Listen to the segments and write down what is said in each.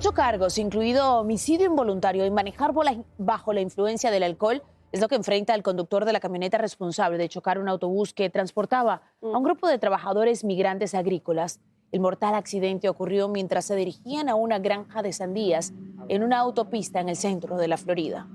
8 cargos, incluido homicidio involuntario y manejar bajo la influencia del alcohol, es lo que enfrenta el conductor de la camioneta responsable de chocar un autobús que transportaba a un grupo de trabajadores migrantes agrícolas. El mortal accidente ocurrió mientras se dirigían a una granja de sandías en una autopista en el centro de la Florida.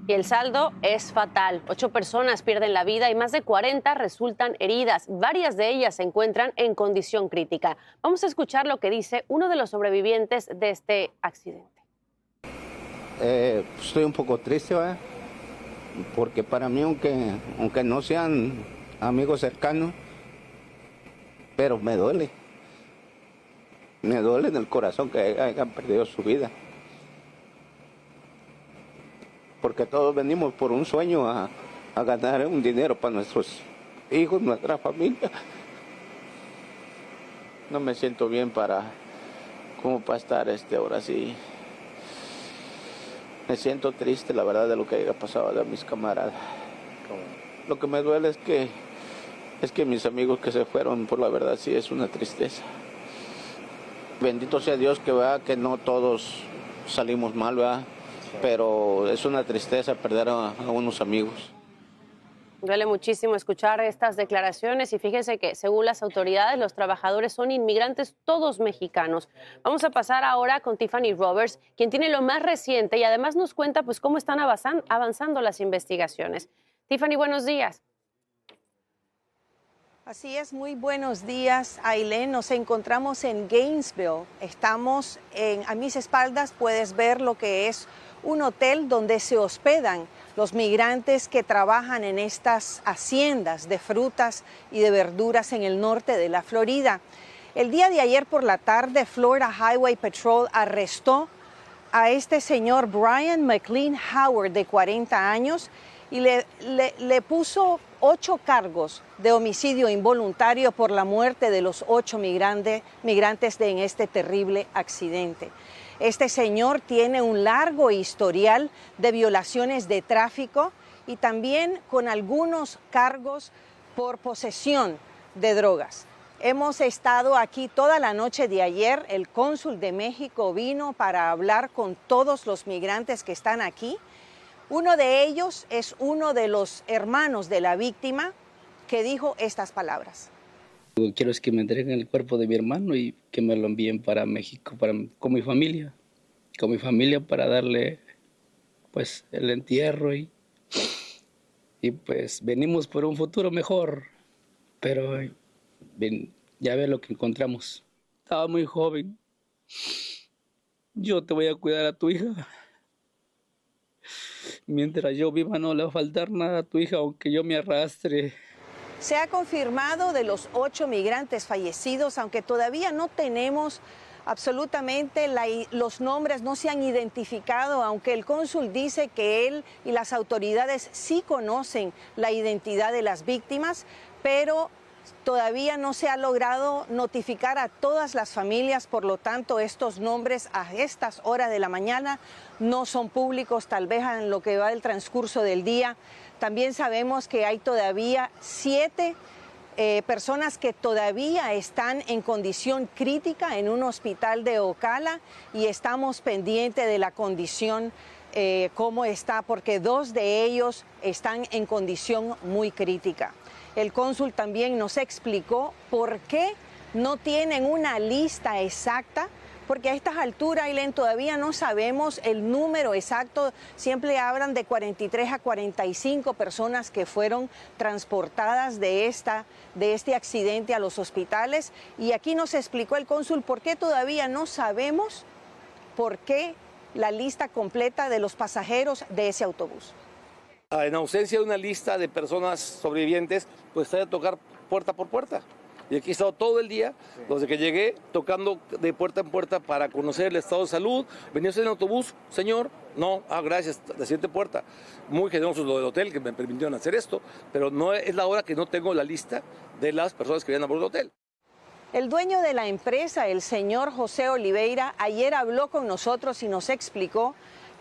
Y el saldo es fatal. 8 personas pierden la vida y más de 40 resultan heridas. Varias de ellas se encuentran en condición crítica. Vamos a escuchar lo que dice uno de los sobrevivientes de este accidente. Estoy un poco triste, ¿verdad? Porque para mí, aunque no sean amigos cercanos, pero me duele. Me duele en el corazón que hayan perdido su vida. Porque todos venimos por un sueño a ganar un dinero para nuestros hijos, nuestra familia. No me siento bien como para estar ahora sí. Me siento triste, la verdad, de lo que haya pasado a mis camaradas. Lo que me duele es que mis amigos que se fueron, por la verdad, sí es una tristeza. Bendito sea Dios que no todos salimos mal, ¿verdad? Pero es una tristeza perder a unos amigos. Duele muchísimo escuchar estas declaraciones y fíjense que según las autoridades los trabajadores son inmigrantes todos mexicanos. Vamos a pasar ahora con Tiffany Roberts, quien tiene lo más reciente y además nos cuenta pues cómo están avanzando las investigaciones. Tiffany, buenos días. Así es, muy buenos días, Ailén. Nos encontramos en Gainesville. Estamos a mis espaldas, puedes ver lo que es un hotel donde se hospedan los migrantes que trabajan en estas haciendas de frutas y de verduras en el norte de la Florida. El día de ayer por la tarde, Florida Highway Patrol arrestó a este señor Brian McLean Howard, de 40 años, y le puso 8 cargos de homicidio involuntario por la muerte de los 8 migrantes en este terrible accidente. Este señor tiene un largo historial de violaciones de tráfico y también con algunos cargos por posesión de drogas. Hemos estado aquí toda la noche de ayer. El cónsul de México vino para hablar con todos los migrantes que están aquí. Uno de ellos es uno de los hermanos de la víctima que dijo estas palabras. Lo que quiero es que me entreguen el cuerpo de mi hermano y que me lo envíen para México, con mi familia para darle pues el entierro y pues venimos por un futuro mejor, pero ya ve lo que encontramos. Estaba muy joven. Yo te voy a cuidar a tu hija. Mientras yo viva no le va a faltar nada a tu hija, aunque yo me arrastre. Se ha confirmado de los 8 migrantes fallecidos, aunque todavía no tenemos absolutamente los nombres, no se han identificado, aunque el cónsul dice que él y las autoridades sí conocen la identidad de las víctimas, pero todavía no se ha logrado notificar a todas las familias, por lo tanto estos nombres a estas horas de la mañana no son públicos, tal vez en lo que va del transcurso del día. También sabemos que hay todavía 7 personas que todavía están en condición crítica en un hospital de Ocala y estamos pendientes de la condición, cómo está, porque 2 de ellos están en condición muy crítica. El cónsul también nos explicó por qué no tienen una lista exacta, porque a estas alturas, Ailén, todavía no sabemos el número exacto. Siempre hablan de 43 a 45 personas que fueron transportadas de este accidente a los hospitales. Y aquí nos explicó el cónsul por qué todavía no sabemos por qué la lista completa de los pasajeros de ese autobús. En ausencia de una lista de personas sobrevivientes, pues hay que tocar puerta por puerta. Y aquí he estado todo el día, desde que llegué, tocando de puerta en puerta para conocer el estado de salud. Venía en el autobús, señor, no, gracias, la siguiente puerta. Muy generosos lo del hotel, que me permitieron hacer esto, pero no es la hora que no tengo la lista de las personas que vienen a bordo del hotel. El dueño de la empresa, el señor José Oliveira, ayer habló con nosotros y nos explicó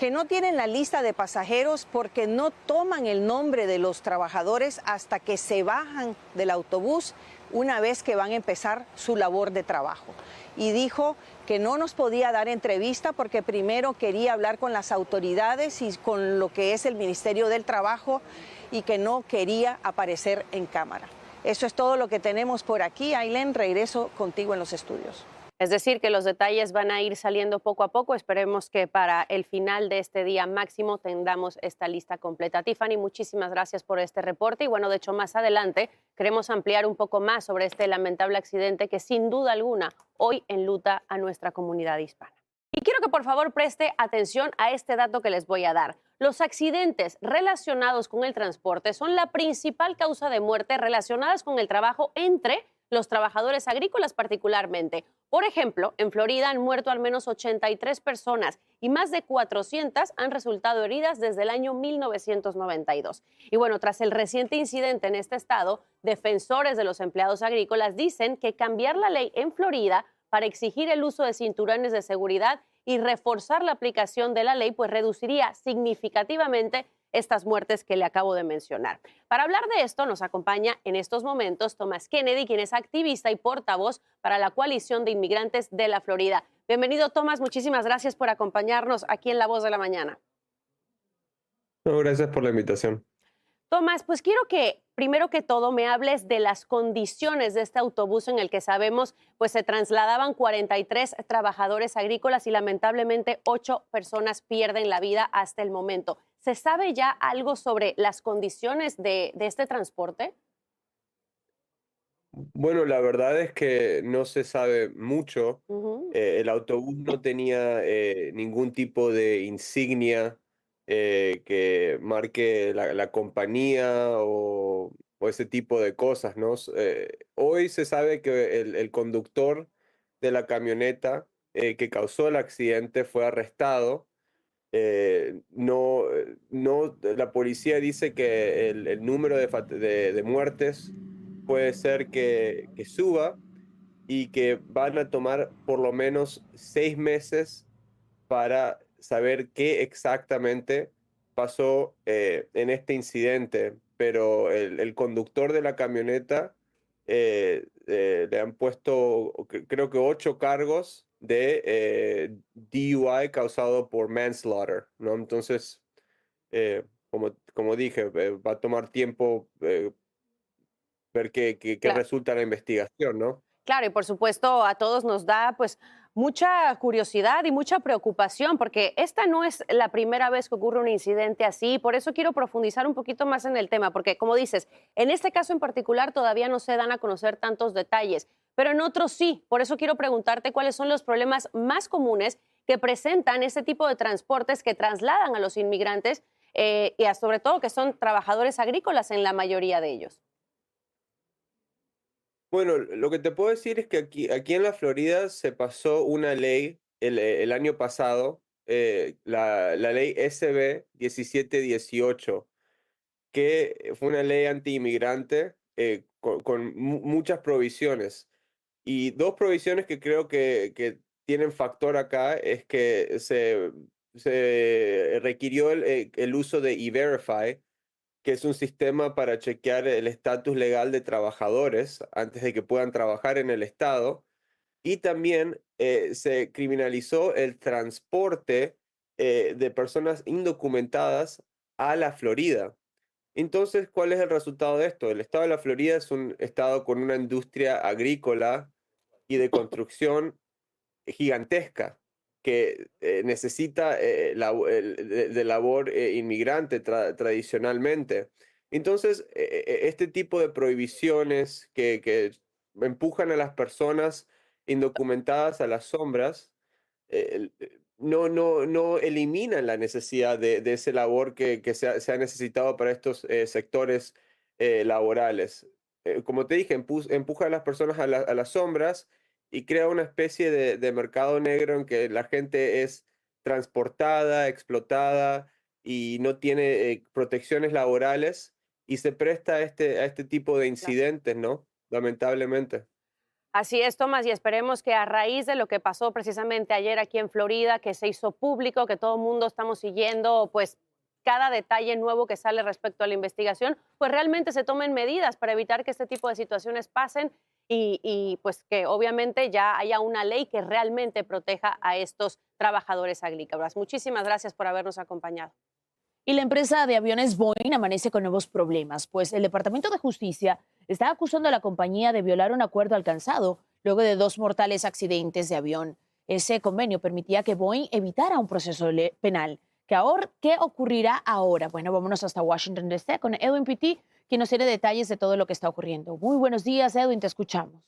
que no tienen la lista de pasajeros porque no toman el nombre de los trabajadores hasta que se bajan del autobús una vez que van a empezar su labor de trabajo. Y dijo que no nos podía dar entrevista porque primero quería hablar con las autoridades y con lo que es el Ministerio del Trabajo y que no quería aparecer en cámara. Eso es todo lo que tenemos por aquí. Ailén, regreso contigo en los estudios. Es decir, que los detalles van a ir saliendo poco a poco. Esperemos que para el final de este día máximo tengamos esta lista completa. Tiffany, muchísimas gracias por este reporte. Y bueno, de hecho, más adelante queremos ampliar un poco más sobre este lamentable accidente que sin duda alguna hoy enluta a nuestra comunidad hispana. Y quiero que por favor preste atención a este dato que les voy a dar. Los accidentes relacionados con el transporte son la principal causa de muerte relacionadas con el trabajo entre los trabajadores agrícolas particularmente. Por ejemplo, en Florida han muerto al menos 83 personas y más de 400 han resultado heridas desde el año 1992. Y bueno, tras el reciente incidente en este estado, defensores de los empleados agrícolas dicen que cambiar la ley en Florida para exigir el uso de cinturones de seguridad y reforzar la aplicación de la ley, pues reduciría significativamente estas muertes que le acabo de mencionar. Para hablar de esto nos acompaña en estos momentos Thomas Kennedy, quien es activista y portavoz para la Coalición de Inmigrantes de la Florida. Bienvenido, Thomas, muchísimas gracias por acompañarnos aquí en La Voz de la Mañana. No, gracias por la invitación. Tomás, pues quiero que primero que todo me hables de las condiciones de este autobús en el que sabemos pues se trasladaban 43 trabajadores agrícolas y lamentablemente 8 personas pierden la vida hasta el momento. ¿Se sabe ya algo sobre las condiciones de este transporte? Bueno, la verdad es que no se sabe mucho. El autobús no tenía ningún tipo de insignia que marque la compañía o ese tipo de cosas, ¿no? Hoy se sabe que el conductor de la camioneta que causó el accidente fue arrestado. La policía dice que el número de muertes puede ser que suba y que van a tomar por lo menos 6 meses para saber qué exactamente pasó en este incidente. Pero el conductor de la camioneta le han puesto, creo que 8 cargos de DUI causado por manslaughter, ¿no? Entonces, como dije, va a tomar tiempo ver qué Claro. resulta la investigación, ¿no? Claro, y por supuesto a todos nos da pues mucha curiosidad y mucha preocupación porque esta no es la primera vez que ocurre un incidente así, por eso quiero profundizar un poquito más en el tema, porque como dices, en este caso en particular todavía no se dan a conocer tantos detalles, pero en otros sí, por eso quiero preguntarte cuáles son los problemas más comunes que presentan ese tipo de transportes que trasladan a los inmigrantes sobre todo que son trabajadores agrícolas en la mayoría de ellos. Bueno, lo que te puedo decir es que aquí en la Florida se pasó una ley el año pasado, la ley SB 1718, que fue una ley anti-inmigrante con muchas provisiones. Y dos provisiones que creo que tienen factor acá es que se requirió el uso de E-Verify, que es un sistema para chequear el estatus legal de trabajadores antes de que puedan trabajar en el estado. Y también se criminalizó el transporte de personas indocumentadas a la Florida. Entonces, ¿cuál es el resultado de esto? El estado de la Florida es un estado con una industria agrícola y de construcción gigantesca que necesita de labor inmigrante tradicionalmente. Entonces, este tipo de prohibiciones que empujan a las personas indocumentadas a las sombras, no eliminan la necesidad de esa labor que se ha necesitado para estos sectores laborales. Como te dije, empuja a las personas a las sombras y crea una especie de mercado negro en que la gente es transportada, explotada y no tiene protecciones laborales y se presta a este tipo de incidentes, ¿no? Lamentablemente. Así es, Tomás, y esperemos que a raíz de lo que pasó precisamente ayer aquí en Florida, que se hizo público, que todo el mundo estamos siguiendo, pues cada detalle nuevo que sale respecto a la investigación, pues realmente se tomen medidas para evitar que este tipo de situaciones pasen y pues que obviamente ya haya una ley que realmente proteja a estos trabajadores agrícolas. Muchísimas gracias por habernos acompañado. Y la empresa de aviones Boeing amanece con nuevos problemas, pues el Departamento de Justicia está acusando a la compañía de violar un acuerdo alcanzado luego de 2 mortales accidentes de avión. Ese convenio permitía que Boeing evitara un proceso penal. ¿Qué ocurrirá ahora? Bueno, vámonos hasta Washington D.C. con Edwin Pitti, quien nos tiene detalles de todo lo que está ocurriendo. Muy buenos días, Edwin, te escuchamos.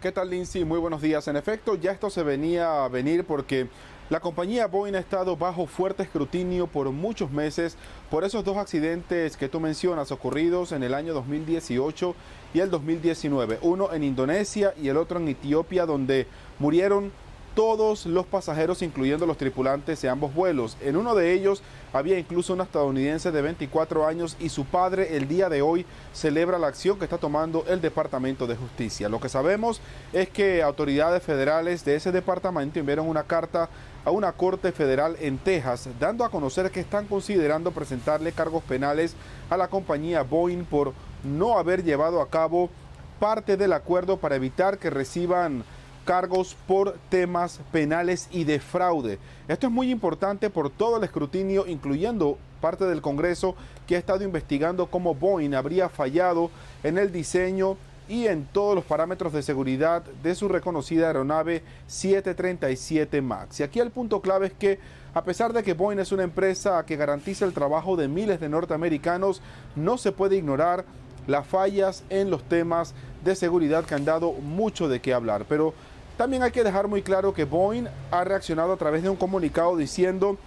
¿Qué tal, Lindsay? Muy buenos días. En efecto, ya esto se venía a venir porque la compañía Boeing ha estado bajo fuerte escrutinio por muchos meses por esos 2 accidentes que tú mencionas ocurridos en el año 2018 y el 2019. Uno en Indonesia y el otro en Etiopía, donde murieron todos los pasajeros, incluyendo los tripulantes de ambos vuelos. En uno de ellos había incluso una estadounidense de 24 años y su padre el día de hoy celebra la acción que está tomando el Departamento de Justicia. Lo que sabemos es que autoridades federales de ese departamento enviaron una carta a una corte federal en Texas, dando a conocer que están considerando presentarle cargos penales a la compañía Boeing por no haber llevado a cabo parte del acuerdo para evitar que reciban cargos por temas penales y de fraude. Esto es muy importante por todo el escrutinio, incluyendo parte del Congreso que ha estado investigando cómo Boeing habría fallado en el diseño y en todos los parámetros de seguridad de su reconocida aeronave 737 MAX. Y aquí el punto clave es que a pesar de que Boeing es una empresa que garantiza el trabajo de miles de norteamericanos, no se puede ignorar las fallas en los temas de seguridad que han dado mucho de qué hablar. Pero también hay que dejar muy claro que Boeing ha reaccionado a través de un comunicado diciendo: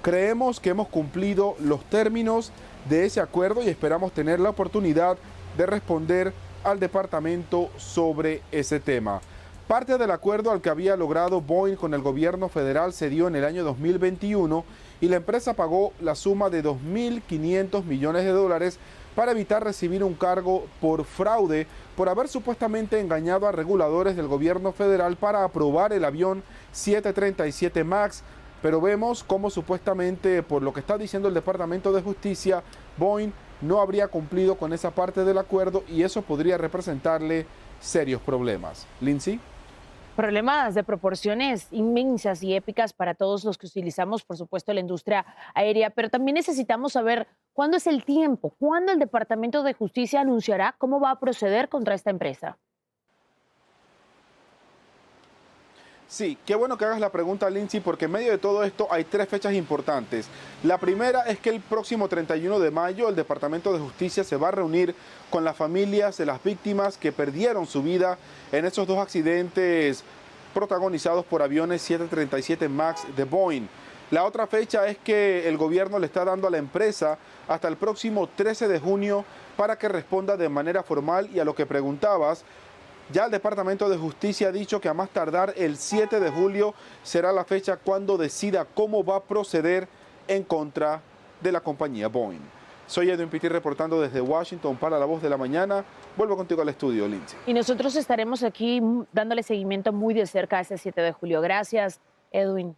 creemos que hemos cumplido los términos de ese acuerdo y esperamos tener la oportunidad de responder al departamento sobre ese tema. Parte del acuerdo al que había logrado Boeing con el gobierno federal se dio en el año 2021 y la empresa pagó la suma de $2.500 millones para evitar recibir un cargo por fraude por haber supuestamente engañado a reguladores del gobierno federal para aprobar el avión 737 MAX. Pero vemos cómo supuestamente, por lo que está diciendo el Departamento de Justicia, Boeing no habría cumplido con esa parte del acuerdo y eso podría representarle serios problemas. Lindsay. Problemas de proporciones inmensas y épicas para todos los que utilizamos, por supuesto, la industria aérea, pero también necesitamos saber cuándo es el tiempo, cuándo el Departamento de Justicia anunciará cómo va a proceder contra esta empresa. Sí, qué bueno que hagas la pregunta, Lindsay, porque en medio de todo esto hay 3 fechas importantes. La primera es que el próximo 31 de mayo el Departamento de Justicia se va a reunir con las familias de las víctimas que perdieron su vida en esos 2 accidentes protagonizados por aviones 737 MAX de Boeing. La otra fecha es que el gobierno le está dando a la empresa hasta el próximo 13 de junio para que responda de manera formal. Y a lo que preguntabas, ya el Departamento de Justicia ha dicho que a más tardar el 7 de julio será la fecha cuando decida cómo va a proceder en contra de la compañía Boeing. Soy Edwin Pitti reportando desde Washington para La Voz de la Mañana. Vuelvo contigo al estudio, Lindsay. Y nosotros estaremos aquí dándole seguimiento muy de cerca a ese 7 de julio. Gracias, Edwin.